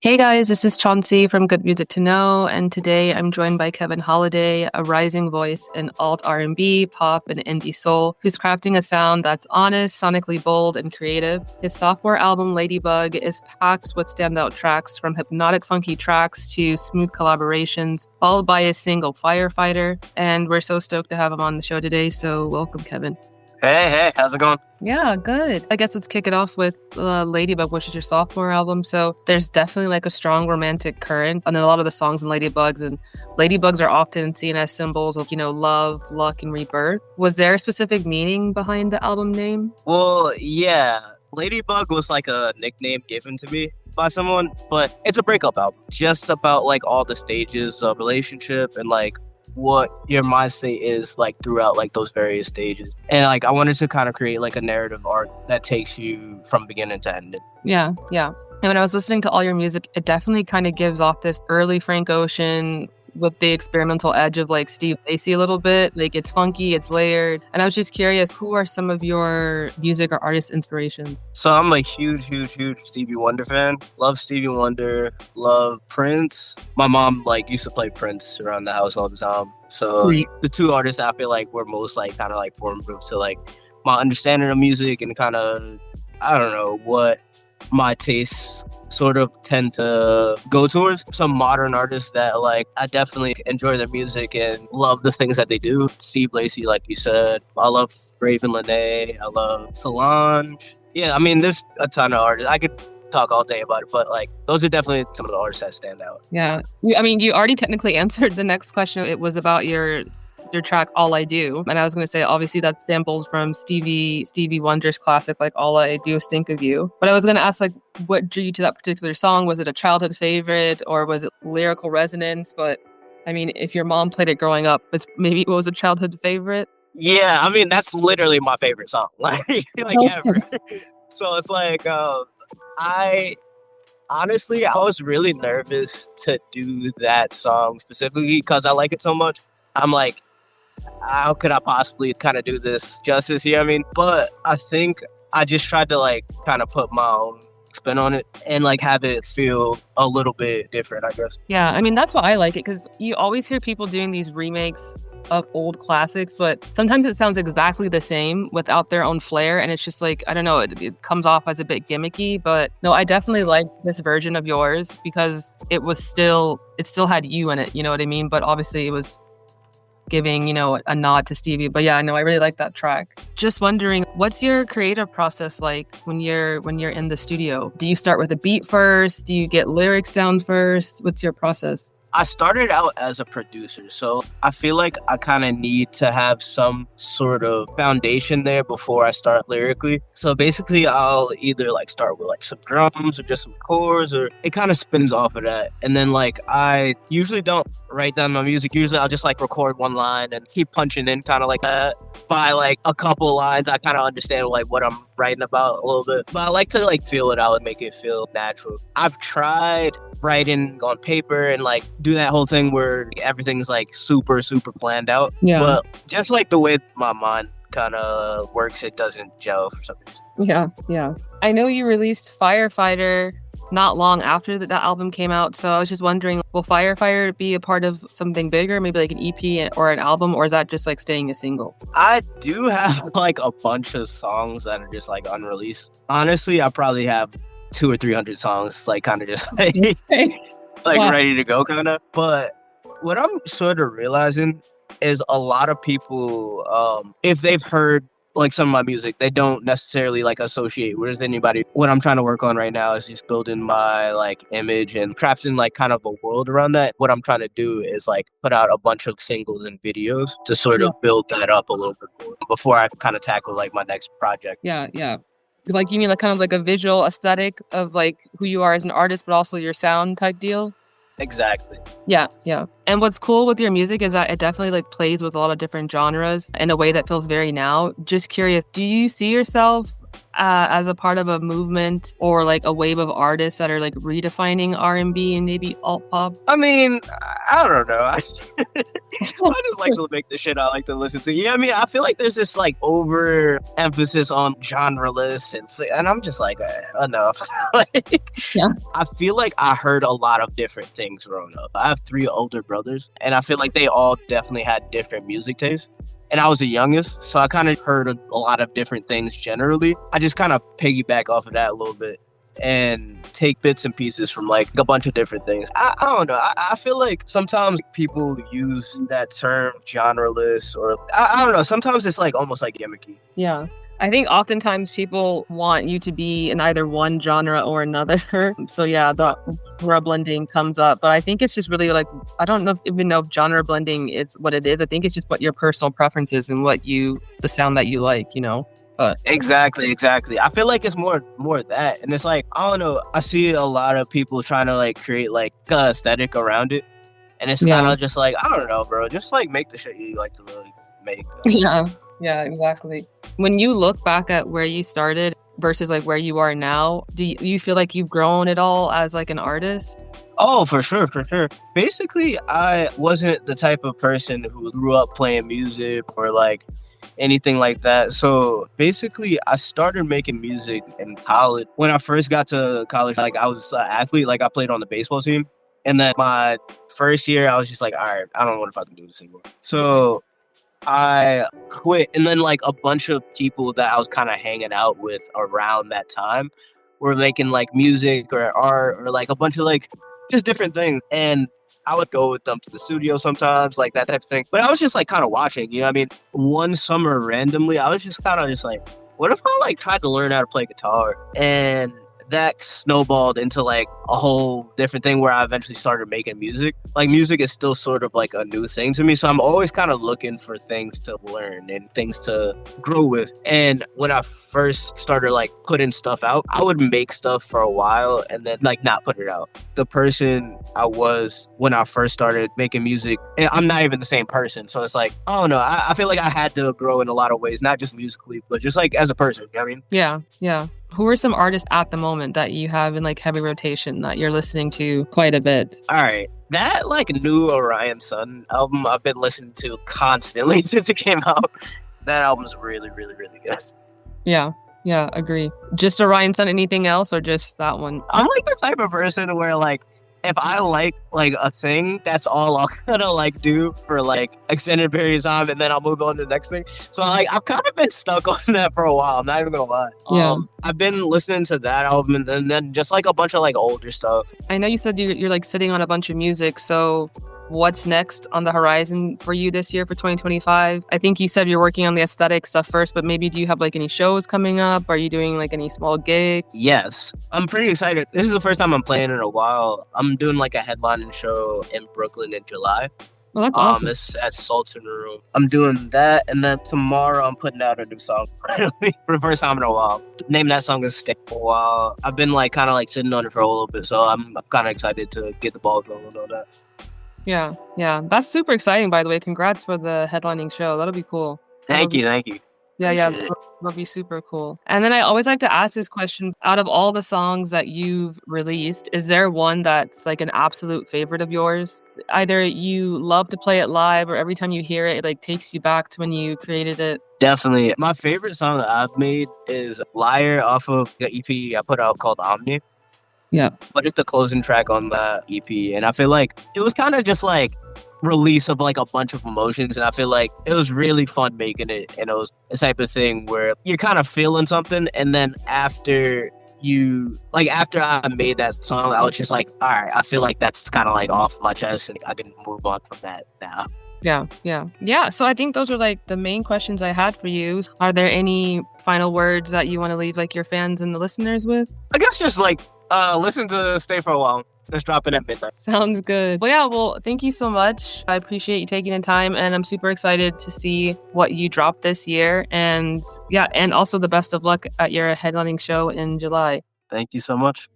Hey guys, this is Chauncey from Good Music to Know, and today I'm joined by Kevin Holliday, a rising voice in alt-R&B, pop, and indie soul, who's crafting a sound that's honest, sonically bold, and creative. His sophomore album, LadyBug, is packed with standout tracks from hypnotic funky tracks to smooth collaborations, followed by his single, Firefighter, and we're so stoked to have him on the show today, so welcome, Kevin. Hey, how's it going? Yeah, good. I guess let's kick it off with LadyBug, which is your sophomore album. So there's definitely like a strong romantic current on a lot of the songs in Ladybugs are often seen as symbols of, love, luck, and rebirth. Was there a specific meaning behind the album name? Well, yeah, Ladybug was like a nickname given to me by someone, but it's a breakup album. Just about like all the stages of relationship and like what your mindset is like throughout like those various stages. And like I wanted to kind of create like a narrative arc that takes you from beginning to ending. Yeah. And when I was listening to all your music, it definitely kind of gives off this early Frank Ocean with the experimental edge of like Steve Lacy a little bit. Like it's funky, it's layered. And I was just curious, who are some of your music or artist inspirations? So I'm a huge Stevie Wonder fan. Love Stevie Wonder, love Prince. My mom like used to play Prince around the house all the time. So the two artists I feel like were most like kind of like formative to like my understanding of music and kind of, I don't know, what my tastes sort of tend to go towards. Some modern artists that like I definitely enjoy their music and love the things that they do. Steve Lacy, like you said. I love Raven Lenae. I love Solange. Yeah, I mean, there's a ton of artists. I could talk all day about it, but like those are definitely some of the artists that stand out. Yeah. You already technically answered the next question. It was about your track All I Do, and I was going to say obviously that's sampled from Stevie Wonder's classic like All I Do Is Think of You, but I was going to ask like what drew you to that particular song. Was it a childhood favorite or was it lyrical resonance? But I mean, if your mom played it growing up, maybe it was a childhood favorite. Yeah, I mean that's literally my favorite song like ever. So it's like I honestly I was really nervous to do that song specifically because I like it so much. I'm like, how could I possibly kind of do this justice here? I mean, but I think I just tried to like kind of put my own spin on it and like have it feel a little bit different, I guess. Yeah, I mean, that's why I like it, because you always hear people doing these remakes of old classics, but sometimes it sounds exactly the same without their own flair. And it's just like, I don't know, it comes off as a bit gimmicky. But no, I definitely like this version of yours because it still had you in it, you know what I mean? But obviously it was giving, a nod to Stevie. But yeah, I know I really like that track. Just wondering, what's your creative process like when you're in the studio? Do you start with a beat first? Do you get lyrics down first? What's your process? I started out as a producer, so I feel like I kind of need to have some sort of foundation there before I start lyrically. So basically, I'll either like start with like some drums or just some chords, or it kind of spins off of that. And then like I usually don't write down my music. Usually I'll just like record one line and keep punching in kind of like that. By like a couple lines, I kind of understand like what I'm writing about a little bit. But I like to like feel it out and make it feel natural. I've tried writing on paper and like do that whole thing where everything's like super planned out. Yeah. But just like the way my mind kind of works, it doesn't gel for some reason. Yeah. I know you released Firefighter not long after that album came out, so I was just wondering, will Firefighter be a part of something bigger, maybe like an EP or an album, or is that just like staying a single? I do have like a bunch of songs that are just like unreleased. Honestly, I probably have 200 or 300 songs like kind of just like Wow. Ready to go kind of. But what I'm sort of realizing is a lot of people, if they've heard like some of my music, they don't necessarily like associate with anybody. What I'm trying to work on right now is just building my like image and crafting like kind of a world around that. What I'm trying to do is like put out a bunch of singles and videos to sort of build that up a little bit more before I kind of tackle like my next project. Yeah. Like you mean like kind of like a visual aesthetic of like who you are as an artist, but also your sound type deal? Exactly. Yeah. And what's cool with your music is that it definitely like plays with a lot of different genres in a way that feels very now. Just curious, do you see yourself as a part of a movement or like a wave of artists that are like redefining R&B and maybe alt pop? I mean, I don't know. I just like to make the shit I like to listen to. Yeah, I mean, I feel like there's this like over emphasis on genre lists and I'm just like, enough. Like, Yeah. I feel like I heard a lot of different things growing up. I have 3 older brothers, and I feel like they all definitely had different music tastes. And I was the youngest, so I kind of heard a lot of different things generally. I just kind of piggyback off of that a little bit and take bits and pieces from like a bunch of different things. I don't know. I feel like sometimes people use that term genreless, or I don't know. Sometimes it's like almost like gimmicky. Yeah. I think oftentimes people want you to be in either one genre or another. So yeah, the genre blending comes up. But I think it's just really like, I don't know even know if genre blending is what it is. I think it's just what your personal preference is and the sound that you like, you know? But Exactly. I feel like it's more that. And it's like, I don't know. I see a lot of people trying to like create like aesthetic around it. And it's kind of just like, I don't know, bro. Just like make the shit you like to really make. Yeah, exactly. When you look back at where you started versus like where you are now, do you feel like you've grown at all as like an artist? Oh, for sure. Basically, I wasn't the type of person who grew up playing music or like anything like that. So basically, I started making music in college. When I first got to college, like I was an athlete, like I played on the baseball team. And then my first year, I was just like, all right, I don't know if I can do this anymore. So I quit, and then like a bunch of people that I was kind of hanging out with around that time were making like music or art or like a bunch of like just different things, and I would go with them to the studio sometimes, like that type of thing. But I was just like kind of watching, you know what I mean? One summer randomly, I was just kind of just like, what if I like tried to learn how to play guitar? And that snowballed into like a whole different thing where I eventually started making music. Like music is still sort of like a new thing to me. So I'm always kind of looking for things to learn and things to grow with. And when I first started like putting stuff out, I would make stuff for a while and then like not put it out. The person I was when I first started making music, and I'm not even the same person. So it's like, I don't know. I feel like I had to grow in a lot of ways, not just musically, but just like as a person. You know what I mean? Yeah. Who are some artists at the moment that you have in like heavy rotation that you're listening to quite a bit? All right. That like new Orion Sun album I've been listening to constantly since it came out. That album's really, really, really good. Yeah, agree. Just Orion Sun, anything else or just that one? I'm like the type of person where like if I like a thing, that's all I'll kind of like do for like extended periods of time, and then I'll move on to the next thing. So like I've kind of been stuck on that for a while. I'm not even gonna lie. Yeah. I've been listening to that album and then just like a bunch of like older stuff. I know you said you're like sitting on a bunch of music. So what's next on the horizon for you this year for 2025? I think you said you're working on the aesthetic stuff first, but maybe do you have like any shows coming up? Are you doing like any small gigs? Yes, I'm pretty excited. This is the first time I'm playing in a while. I'm doing like a headlining show in Brooklyn in July. Well, that's awesome. It's at Sultan Room. I'm doing that, and then tomorrow I'm putting out a new song finally for the first time in a while. The name of that song is Stay for a While. I've been like kind of like sitting on it for a little bit, so I'm kind of excited to get the ball rolling on that. Yeah. That's super exciting, by the way. Congrats for the headlining show. That'll be cool. Thank you. Yeah, that'll be super cool. And then I always like to ask this question, out of all the songs that you've released, is there one that's like an absolute favorite of yours? Either you love to play it live or every time you hear it, it like takes you back to when you created it? Definitely. My favorite song that I've made is Liar off of the EP I put out called Omni. Yeah. But it's the closing track on that EP. And I feel like it was kind of just like release of like a bunch of emotions, and I feel like it was really fun making it, and it was a type of thing where you're kind of feeling something, and then after I made that song, I was just like, all right, I feel like that's kind of like off my chest and I can move on from that now. Yeah. So I think those are like the main questions I had for you. Are there any final words that you want to leave like your fans and the listeners with? I guess just like listen to Stay for a While. Let's drop it at midnight. Sounds good. Well, thank you so much. I appreciate you taking the time, and I'm super excited to see what you drop this year. And also the best of luck at your headlining show in July. Thank you so much.